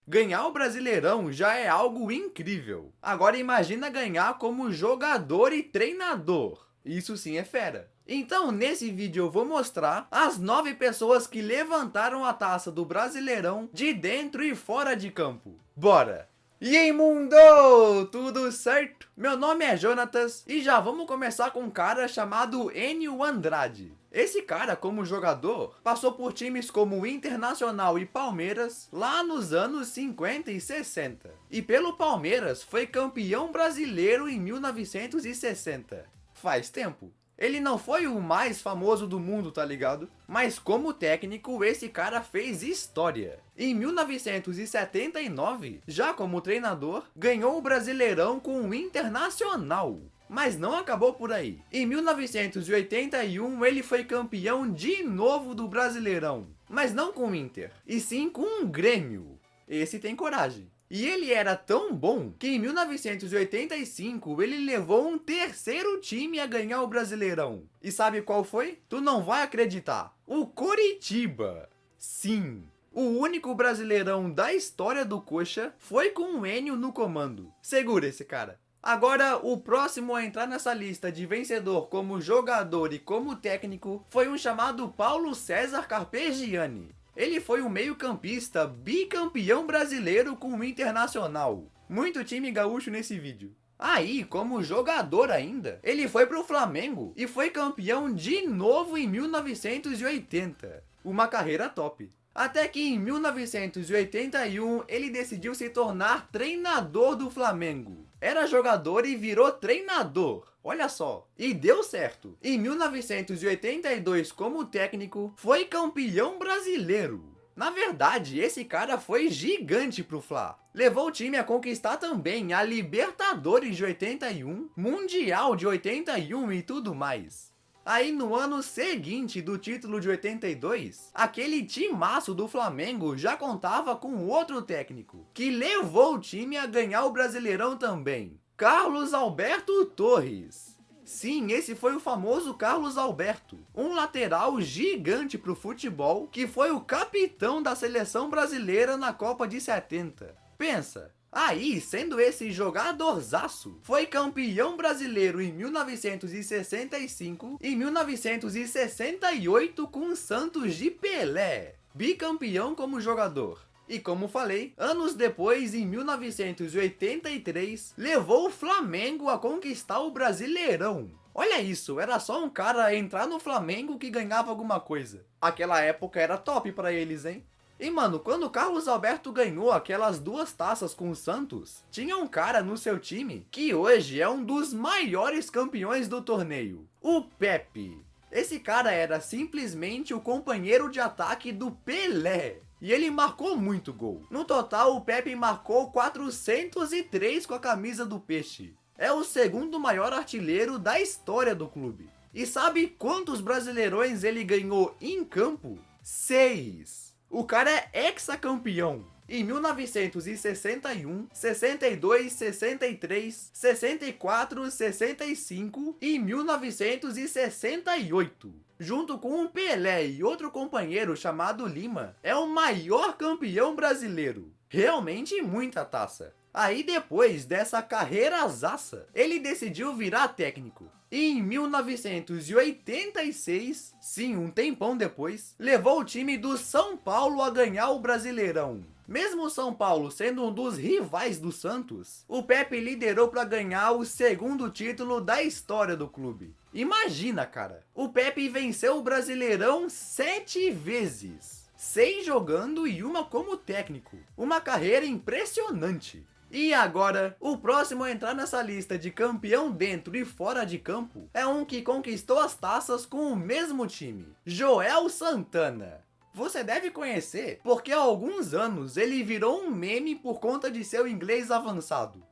Ganhar o Brasileirão já é algo incrível. Agora imagina ganhar como jogador e treinador. Isso sim é fera. Então nesse vídeo eu vou mostrar as 9 pessoas que levantaram a taça do Brasileirão de dentro e fora de campo. Bora! E aí, mundo! Tudo certo? Meu nome é Jonatas e já vamos começar com um cara chamado Enio Andrade. Esse cara, como jogador, passou por times como Internacional e Palmeiras lá nos anos 50 e 60. E pelo Palmeiras foi campeão brasileiro em 1960. Faz tempo. Ele não foi o mais famoso do mundo, tá ligado? Mas como técnico, esse cara fez história. Em 1979, já como treinador, ganhou o Brasileirão com o Internacional. Mas não acabou por aí. Em 1981, ele foi campeão de novo do Brasileirão. Mas não com o Inter, e sim com o Grêmio. Esse tem coragem. E ele era tão bom que em 1985 ele levou um terceiro time a ganhar o Brasileirão. E sabe qual foi? Tu não vai acreditar. O Coritiba. Sim. O único Brasileirão da história do Coxa foi com o Enio no comando. Segura esse cara. Agora, o próximo a entrar nessa lista de vencedor como jogador e como técnico foi um chamado Paulo César Carpegiani. Ele foi um meio-campista bicampeão brasileiro com o Internacional. Muito time gaúcho nesse vídeo. Aí, como jogador ainda, ele foi pro Flamengo e foi campeão de novo em 1980. Uma carreira top. Até que em 1981 ele decidiu se tornar treinador do Flamengo. Era jogador e virou treinador. Olha só. E deu certo. Em 1982, como técnico, foi campeão brasileiro. Na verdade, esse cara foi gigante pro Fla. Levou o time a conquistar também a Libertadores de 81, Mundial de 81 e tudo mais. Aí no ano seguinte do título de 82, aquele timaço do Flamengo já contava com outro técnico, que levou o time a ganhar o Brasileirão também. Carlos Alberto Torres. Sim, esse foi o famoso Carlos Alberto, um lateral gigante pro futebol, que foi o capitão da seleção brasileira na Copa de 70. Pensa! Aí, sendo esse jogadorzaço, foi campeão brasileiro em 1965 e 1968 com o Santos de Pelé. Bicampeão como jogador. E como falei, anos depois, em 1983, levou o Flamengo a conquistar o Brasileirão. Olha isso, era só um cara entrar no Flamengo que ganhava alguma coisa. Aquela época era top pra eles, hein? E mano, quando o Carlos Alberto ganhou aquelas 2 taças com o Santos, tinha um cara no seu time que hoje é um dos maiores campeões do torneio, o Pepe. Esse cara era simplesmente o companheiro de ataque do Pelé. E ele marcou muito gol. No total, o Pepe marcou 403 com a camisa do Peixe. É o segundo maior artilheiro da história do clube. E sabe quantos brasileirões ele ganhou em campo? 6. O cara é hexacampeão. Em 1961, 62, 63, 64, 65 e 1968. Junto com um Pelé e outro companheiro chamado Lima, é o maior campeão brasileiro. Realmente muita taça. Aí depois dessa carreirazaça, ele decidiu virar técnico. E em 1986, sim, um tempão depois, levou o time do São Paulo a ganhar o Brasileirão. Mesmo o São Paulo sendo um dos rivais do Santos, o Pepe liderou para ganhar o segundo título da história do clube. Imagina, cara, o Pepe venceu o Brasileirão 7 vezes. 6 jogando e uma como técnico. Uma carreira impressionante. E agora, o próximo a entrar nessa lista de campeão dentro e fora de campo é um que conquistou as taças com o mesmo time, Joel Santana. Você deve conhecer porque há alguns anos ele virou um meme por conta de seu inglês avançado.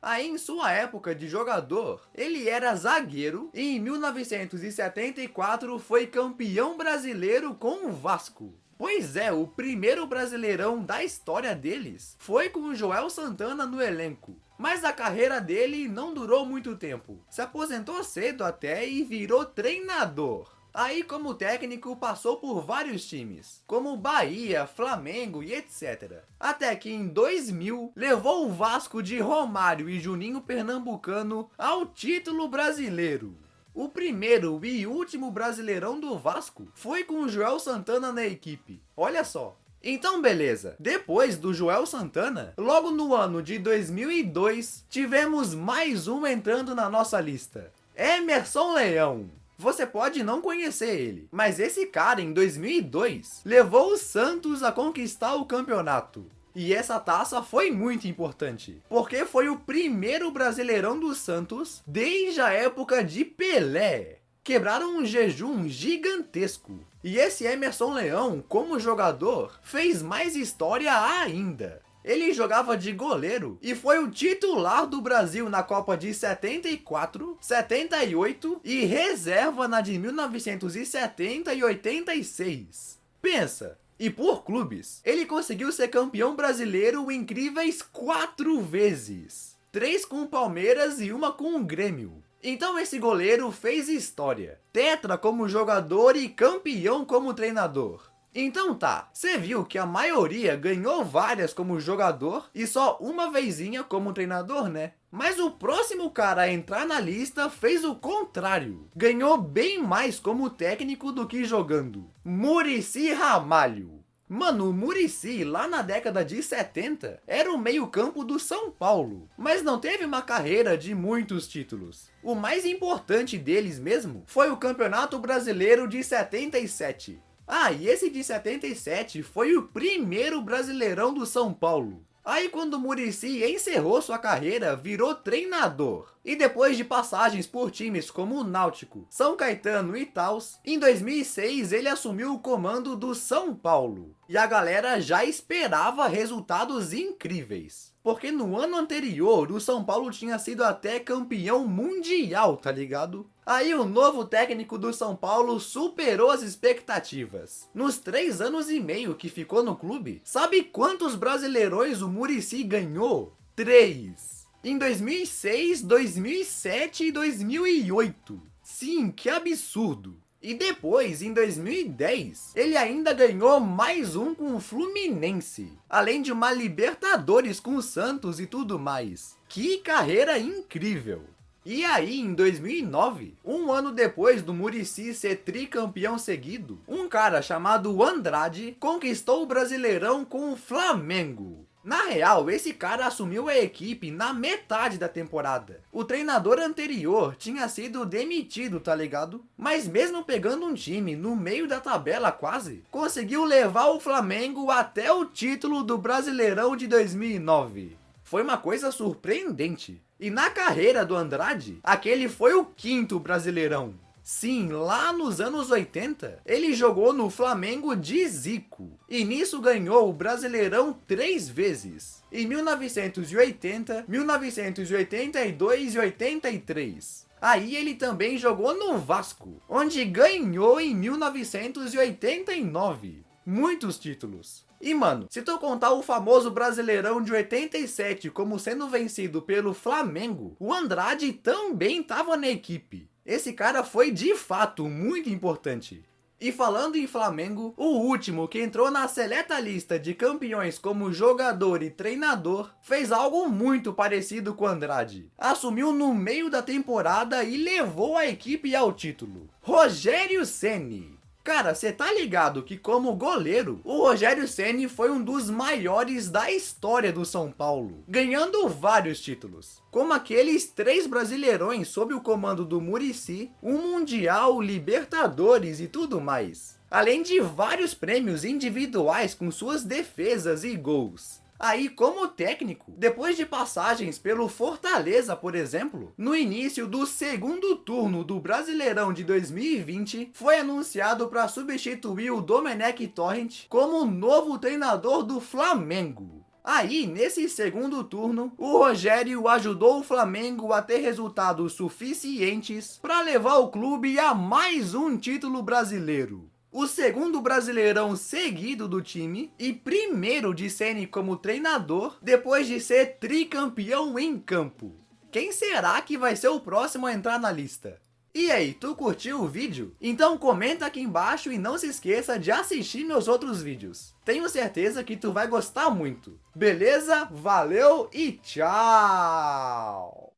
Aí em sua época de jogador, ele era zagueiro e em 1974 foi campeão brasileiro com o Vasco. Pois é, o primeiro brasileirão da história deles foi com o Joel Santana no elenco. Mas a carreira dele não durou muito tempo. Se aposentou cedo até e virou treinador. Aí, como técnico, passou por vários times, como Bahia, Flamengo e etc. Até que em 2000, levou o Vasco de Romário e Juninho Pernambucano ao título brasileiro. O primeiro e último Brasileirão do Vasco foi com o Joel Santana na equipe. Olha só. Então beleza, depois do Joel Santana, logo no ano de 2002, tivemos mais um entrando na nossa lista. Emerson Leão. Você pode não conhecer ele, mas esse cara em 2002 levou o Santos a conquistar o campeonato. E essa taça foi muito importante, porque foi o primeiro Brasileirão do Santos desde a época de Pelé. Quebraram um jejum gigantesco. E esse Emerson Leão, como jogador, fez mais história ainda. Ele jogava de goleiro e foi o titular do Brasil na Copa de 74, 78 e reserva na de 1970 e 86. Pensa! E por clubes, ele conseguiu ser campeão brasileiro incríveis 4 vezes. 3 com o Palmeiras e 1 com o Grêmio. Então esse goleiro fez história. Tetra como jogador e campeão como treinador. Então tá, você viu que a maioria ganhou várias como jogador e só uma vezinha como treinador, né? Mas o próximo cara a entrar na lista fez o contrário. Ganhou bem mais como técnico do que jogando. Muricy Ramalho. Mano, o Muricy, lá na década de 70, era o meio-campo do São Paulo, mas não teve uma carreira de muitos títulos. O mais importante deles mesmo foi o Campeonato Brasileiro de 77. Ah, e esse de 77 foi o primeiro Brasileirão do São Paulo. Aí quando o Muricy encerrou sua carreira, virou treinador. E depois de passagens por times como o Náutico, São Caetano e tals, em 2006 ele assumiu o comando do São Paulo. E a galera já esperava resultados incríveis. Porque no ano anterior, o São Paulo tinha sido até campeão mundial, tá ligado? Aí o novo técnico do São Paulo superou as expectativas. Nos 3 anos e meio que ficou no clube, sabe quantos brasileirões o Muricy ganhou? 3. Em 2006, 2007 e 2008. Sim, que absurdo. E depois, em 2010, ele ainda ganhou mais um com o Fluminense. Além de uma Libertadores com o Santos e tudo mais. Que carreira incrível! E aí, em 2009, um ano depois do Muricy ser tricampeão seguido, um cara chamado Andrade conquistou o Brasileirão com o Flamengo. Na real, esse cara assumiu a equipe na metade da temporada. O treinador anterior tinha sido demitido, tá ligado? Mas mesmo pegando um time no meio da tabela quase, conseguiu levar o Flamengo até o título do Brasileirão de 2009. Foi uma coisa surpreendente. E na carreira do Andrade, aquele foi o 5º Brasileirão. Sim, lá nos anos 80, ele jogou no Flamengo de Zico. E nisso ganhou o Brasileirão 3 vezes. Em 1980, 1982 e 83. Aí ele também jogou no Vasco, onde ganhou em 1989. Muitos títulos. E mano, se tu contar o famoso Brasileirão de 87 como sendo vencido pelo Flamengo, o Andrade também estava na equipe. Esse cara foi de fato muito importante. E falando em Flamengo, o último que entrou na seleta lista de campeões como jogador e treinador, fez algo muito parecido com Andrade. Assumiu no meio da temporada e levou a equipe ao título. Rogério Ceni. Cara, cê tá ligado que como goleiro, o Rogério Ceni foi um dos maiores da história do São Paulo, ganhando vários títulos, como aqueles 3 brasileirões sob o comando do Muricy, um Mundial, Libertadores e tudo mais, além de vários prêmios individuais com suas defesas e gols. Aí, como técnico, depois de passagens pelo Fortaleza, por exemplo, no início do 2º turno do Brasileirão de 2020, foi anunciado para substituir o Domenech Torrent como novo treinador do Flamengo. Aí, nesse 2º turno, o Rogério ajudou o Flamengo a ter resultados suficientes para levar o clube a mais um título brasileiro. o segundo Brasileirão seguido do time e primeiro de CN como treinador depois de ser tricampeão em campo. Quem será que vai ser o próximo a entrar na lista? E aí, tu curtiu o vídeo? Então comenta aqui embaixo e não se esqueça de assistir meus outros vídeos. Tenho certeza que tu vai gostar muito. Beleza? Valeu e tchau!